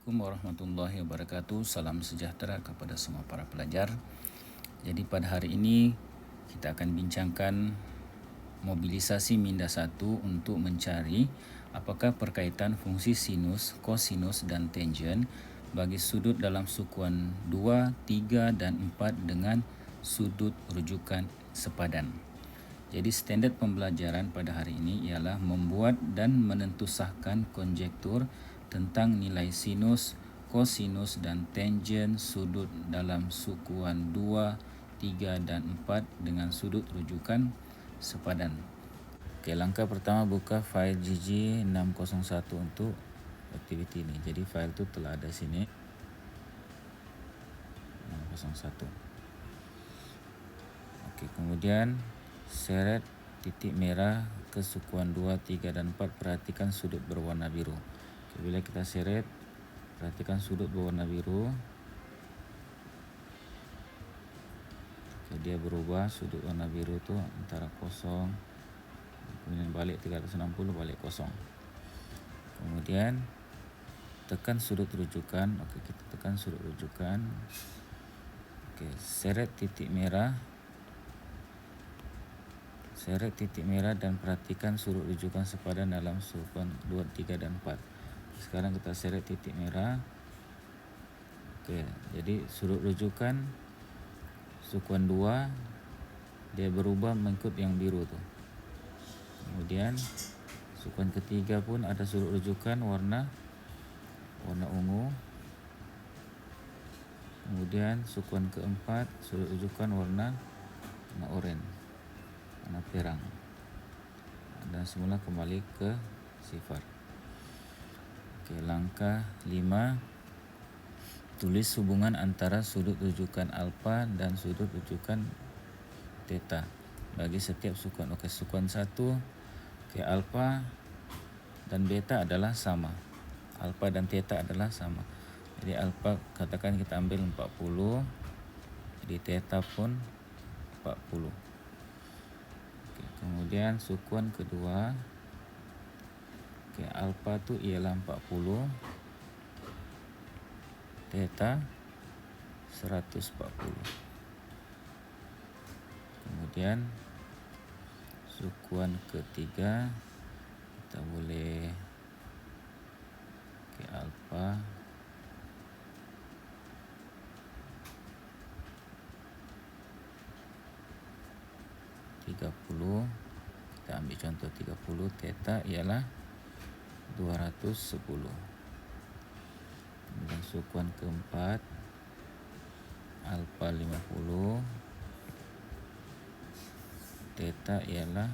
Assalamualaikum warahmatullahi wabarakatuh. Salam sejahtera kepada semua para pelajar. Jadi pada hari ini kita akan bincangkan mobilisasi minda 1 untuk mencari apakah perkaitan fungsi sinus, kosinus dan tangen bagi sudut dalam sukuan 2, 3 dan 4 dengan sudut rujukan sepadan. Jadi standard pembelajaran pada hari ini ialah membuat dan menentusahkan konjektur tentang nilai sinus, kosinus dan tangen sudut dalam sukuan 2, 3 dan 4 dengan sudut rujukan sepadan. Oke, langkah pertama buka file GG601 untuk aktiviti ini. Jadi file itu telah ada sini 601. Oke, kemudian seret titik merah ke sukuan 2, 3 dan 4. Perhatikan sudut berwarna biru. Oke, bila kita seret, perhatikan sudut berwarna biru. Oke, dia berubah sudut warna biru itu antara kosong, kemudian balik 360, balik kosong. Kemudian tekan sudut rujukan. Oke, kita tekan sudut rujukan. Oke, seret titik merah. Seret titik merah dan perhatikan sudut rujukan sepadan dalam sukuan 2, 3 dan 4. Sekarang kita seret titik merah. Oke, jadi sudut rujukan sukuan 2 dia berubah mengikut yang biru tuh. Kemudian sukuan ketiga pun ada sudut rujukan warna ungu. Kemudian sukuan keempat sudut rujukan warna oranye, warna perang. Dan semula kembali ke sifar. Oke, langkah 5. Tulis hubungan antara sudut rujukan alfa dan sudut rujukan theta bagi setiap sukuan. Oke, sukuan 1, oke, alfa dan beta adalah sama. Alfa dan theta adalah sama. Jadi alfa katakan kita ambil 40, jadi theta pun 40. Oke, kemudian sukuan kedua, oke, alfa itu ialah 40, theta 140. Kemudian sukuan ketiga kita boleh alfa kita ambil contoh 30, theta ialah 210. Kemudian sukuan keempat alfa 50, theta ialah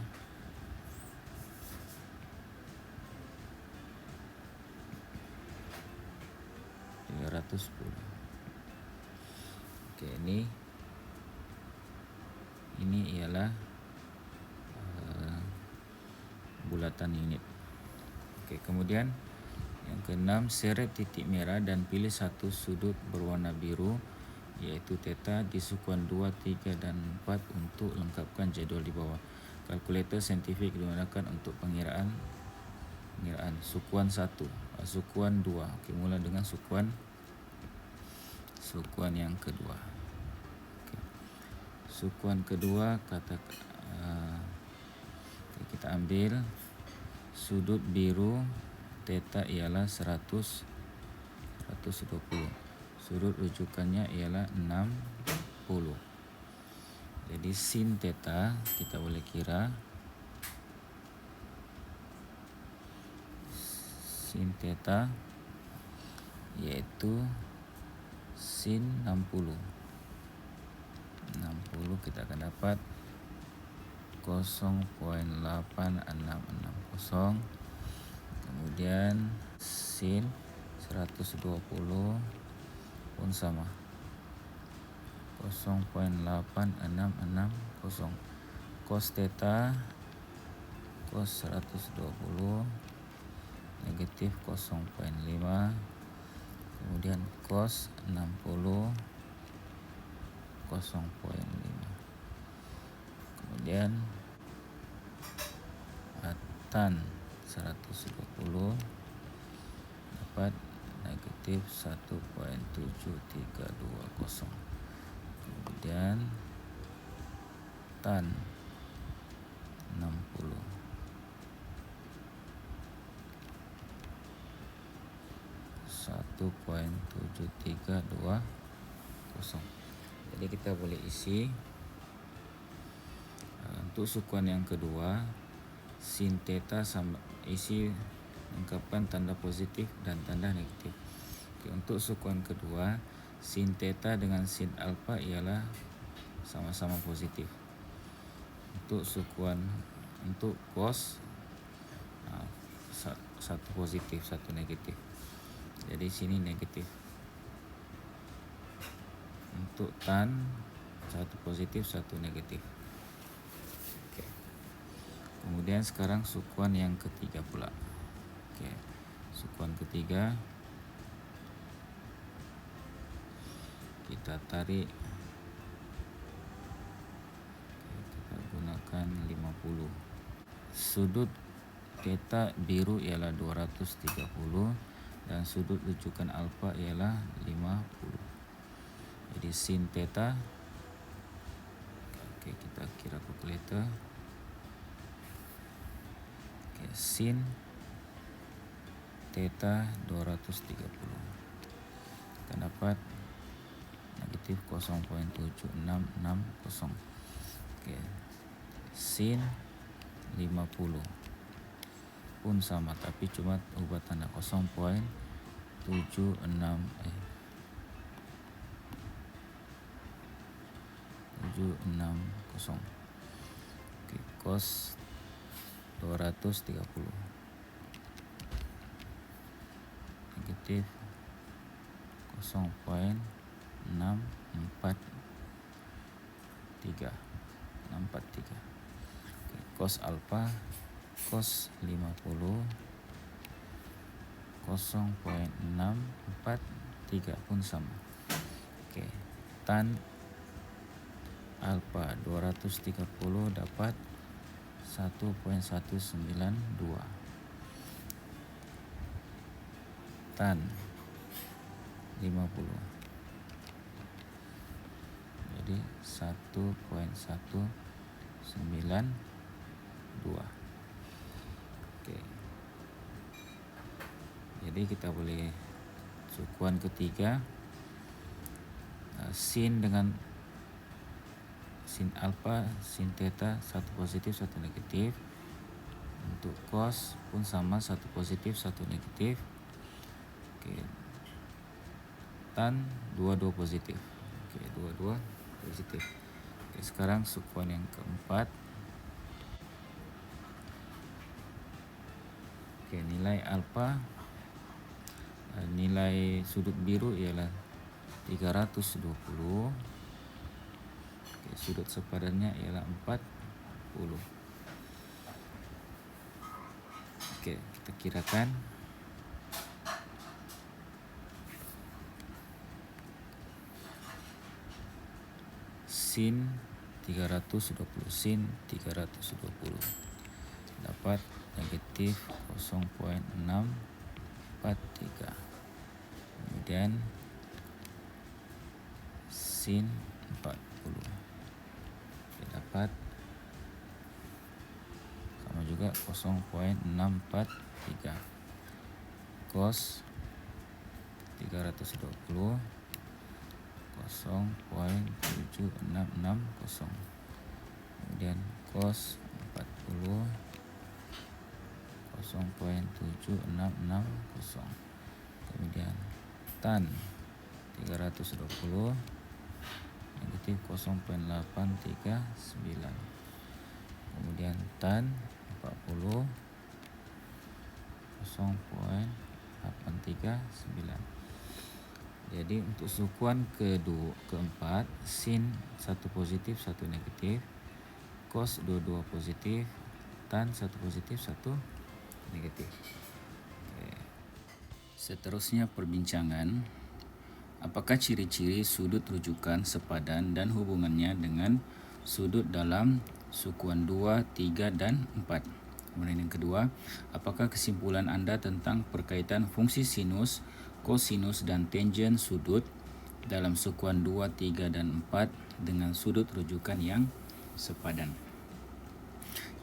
310. Oke, ini ialah bulatan unit. Oke, kemudian yang keenam, seret titik merah dan pilih satu sudut berwarna biru yaitu theta di sukuan 2, 3 dan 4 untuk lengkapkan jadual di bawah. Kalkulator saintifik digunakan untuk pengiraan sukuan 1, sukuan 2. Oke, mula dengan sukuan yang kedua. Oke. Sukuan kedua kita ambil sudut biru, theta ialah 120. Sudut rujukannya ialah 60. Jadi sin theta kita boleh kira sin theta yaitu sin 60 kita akan dapat 0.8660. Kemudian sin 120 pun sama 0.8660. Cos theta, cos 120 negatif 0.5. Kemudian cos 60 0.5. Kemudian tan 120 dapat negatif 1.7320. Kemudian tan 60 1.7320. Jadi kita boleh isi untuk sukuan yang kedua, sin theta sama isi lengkapkan tanda positif dan tanda negatif. Oke, untuk sukuan kedua, sin theta dengan sin alfa ialah sama-sama positif. Untuk cos satu positif, satu negatif. Jadi sini negatif. Untuk tan satu positif, satu negatif. Oke. Kemudian sekarang sukuan yang ketiga pula. Oke. Sukuan ketiga kita tarik. Kita gunakan 50. Sudut theta biru ialah 230 dan sudut rujukan alfa ialah 50. Jadi sin theta, oke, kita kira kalkulator. Oke, sin theta 230 akan dapat negatif 0.7660. Oke, sin 50 pun sama, tapi cuma ubah tanda 0.76 760. Oke, cos 230 negatif 0.643. Oke, cos alfa cos 50 0.643 pun sama. Oke, tan alfa 230 dapat 1.192. Tan 50 jadi 1.192. Oke. Jadi kita boleh sukuan ketiga, sin dengan sin alfa, sin theta satu positif, satu negatif. Untuk cos pun sama, satu positif, satu negatif. Oke. Tan dua-dua positif. Oke, dua-dua positif. Oke, sekarang sukuan yang keempat. Oke, nilai alfa, nilai sudut biru ialah 320. Oke, sudut sepadannya ialah 40. Oke, kita kirakan. Sin 320 sin 320 dapat negatif 0.643. Kemudian sin 40 dapat sama juga 0.643. Cos 320 0.7660. Kemudian cos 40 0.7660. Kemudian tan 320 negatif 0.839. Kemudian tan 40 0.839. Jadi untuk sukuan keempat, sin satu positif, satu negatif, cos dua-dua positif, tan satu positif, satu negatif. Oke. Seterusnya perbincangan, apakah ciri-ciri sudut rujukan sepadan dan hubungannya dengan sudut dalam sukuan 2, 3, dan 4? Kemudian yang kedua, apakah kesimpulan Anda tentang perkaitan fungsi sinus, kosinus dan tangen sudut dalam sukuan 2, 3, dan 4 dengan sudut rujukan yang sepadan.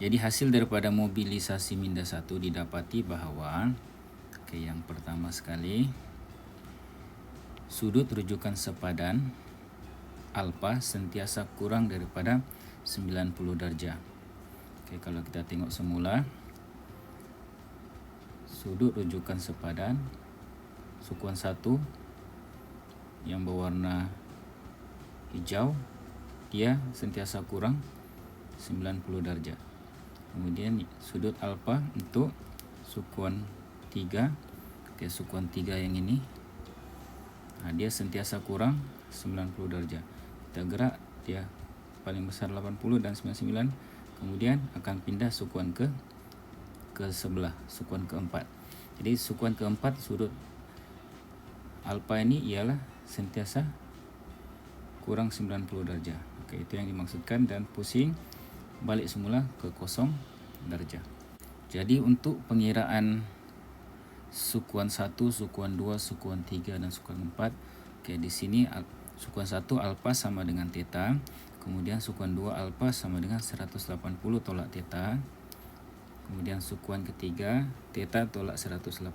Jadi hasil daripada mobilisasi minda 1 didapati bahawa yang pertama sekali, sudut rujukan sepadan alfa sentiasa kurang daripada 90 darjah. Kalau kita tengok semula, sudut rujukan sepadan sukuan 1 yang berwarna hijau, dia sentiasa kurang 90 darjah. Kemudian sudut alfa untuk sukuan 3, sukuan 3 yang ini, dia sentiasa kurang 90 darjah. Kita gerak, dia paling besar 80 dan 99, kemudian akan pindah sukuan ke sebelah, sukuan keempat. Jadi sukuan keempat sudut alfa ini ialah sentiasa kurang 90 darjah. Itu yang dimaksudkan, dan pusing balik semula ke 0 darjah. Jadi untuk pengiraan sukuan 1, sukuan 2, sukuan 3, dan sukuan 4, di sini sukuan 1 alfa sama dengan theta, kemudian sukuan 2 alfa sama dengan 180 tolak theta, kemudian sukuan ketiga theta tolak 180,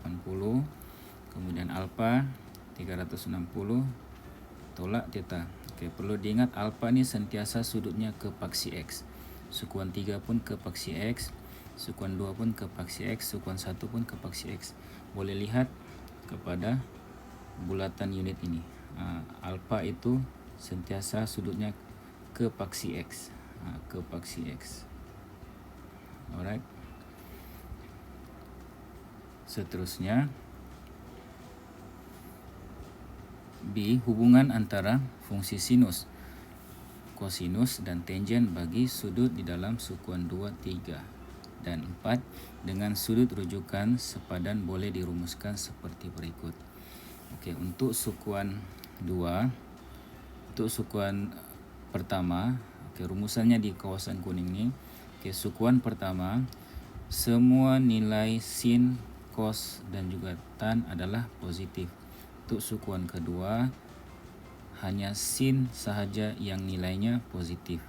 kemudian alfa 360 tolak theta. Perlu diingat alfa ni sentiasa sudutnya ke paksi X. Sukuan 3 pun ke paksi X, sukuan 2 pun ke paksi X, sukuan 1 pun ke paksi X. Boleh lihat kepada bulatan unit ini. Alfa itu sentiasa sudutnya ke paksi X, ke paksi X. Alright. Seterusnya, B. Hubungan antara fungsi sinus, kosinus, dan tangen bagi sudut di dalam sukuan 2, 3, dan 4 dengan sudut rujukan sepadan boleh dirumuskan seperti berikut. Untuk sukuan 2, untuk sukuan pertama, rumusannya di kawasan kuning ni. Sukuan pertama, semua nilai sin, kos, dan juga tan adalah positif. Untuk sukuan kedua, hanya sin sahaja yang nilainya positif,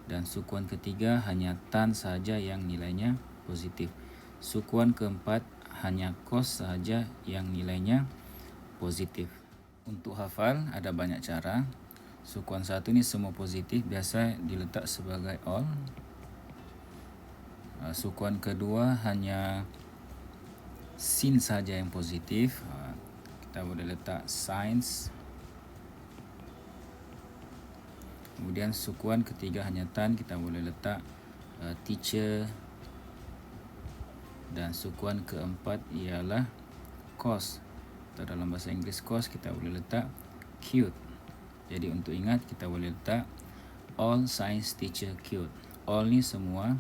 dan sukuan ketiga hanya tan sahaja yang nilainya positif. Sukuan keempat hanya kos sahaja yang nilainya positif. Untuk hafal ada banyak cara. Sukuan 1 ni semua positif, biasa diletak sebagai all. Sukuan kedua hanya sin sahaja yang positif, kita boleh letak sines. Kemudian sukuan ketiga hanya tan, kita boleh letak teacher. Dan sukuan keempat ialah cos, atau dalam bahasa Inggeris cos, kita boleh letak cute. Jadi untuk ingat, kita boleh letak all science teacher cute. All ni semua,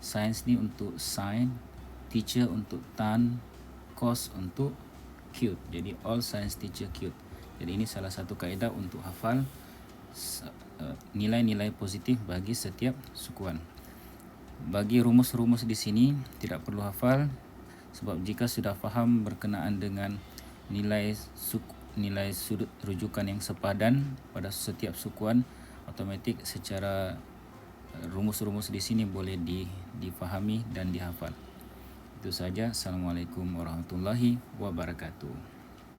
science ni untuk sin, teacher untuk tan, cos untuk cute. Jadi all science teacher cute. Jadi ini salah satu kaedah untuk hafal nilai-nilai positif bagi setiap sukuan. Bagi rumus-rumus di sini tidak perlu hafal, sebab jika sudah faham berkenaan dengan nilai sudut rujukan yang sepadan pada setiap sukuan, otomatik secara rumus-rumus di sini boleh difahami dan dihafal. Itu saja. Assalamualaikum warahmatullahi wabarakatuh.